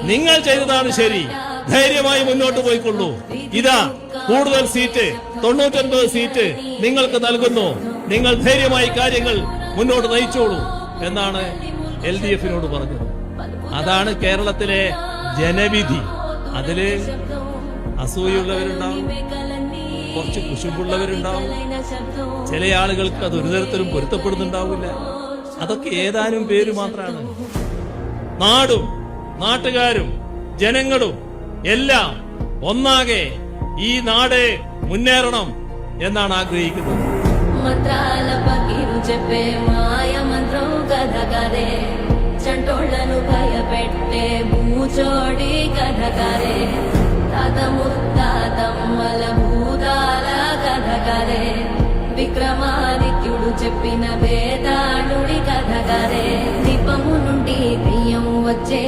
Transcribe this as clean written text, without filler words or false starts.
നിങ്ങൾ ചെയ്തതാണ് ശരി, ധൈര്യമായി മുന്നോട്ട് പോയിക്കൊള്ളൂ. ഇതാ കൂടുതൽ സീറ്റ്, 99 സീറ്റ് നിങ്ങൾക്ക് നൽകുന്നു. നിങ്ങൾ ധൈര്യമായി കാര്യങ്ങൾ മുന്നോട്ട് നയിച്ചോളൂ എന്നാണ് LDF-നോട് പറഞ്ഞത്. അതാണ് കേരളത്തിലെ ജനവിധി. അതില് അസൂയുള്ളവരുണ്ടാവും, കുറച്ച് കുശുമ്പുള്ളവരുണ്ടാവും, ചില ആളുകൾക്ക് അത് ഒരു തരത്തിലും പൊരുത്തപ്പെടുന്നുണ്ടാവില്ല. അതൊക്കെ ഏതാനും പേര് മാത്രമാണ്. നാടും നാട്ടുകാരും ജനങ്ങളും എല്ലാം ഒന്നാകെ ഈ നാട് മുന്നേറണം എന്നാണ് ആഗ്രഹിക്കുന്നത്. చంటోళ్లను భయపెట్టే భూచోడి కథకరే తాత ముత్తాతమ్మల భూతాల కథకరే విక్రమాదిత్యుడు చెప్పిన వేదాళుడి కథకరే దీపము నుండి బియ్యం వచ్చే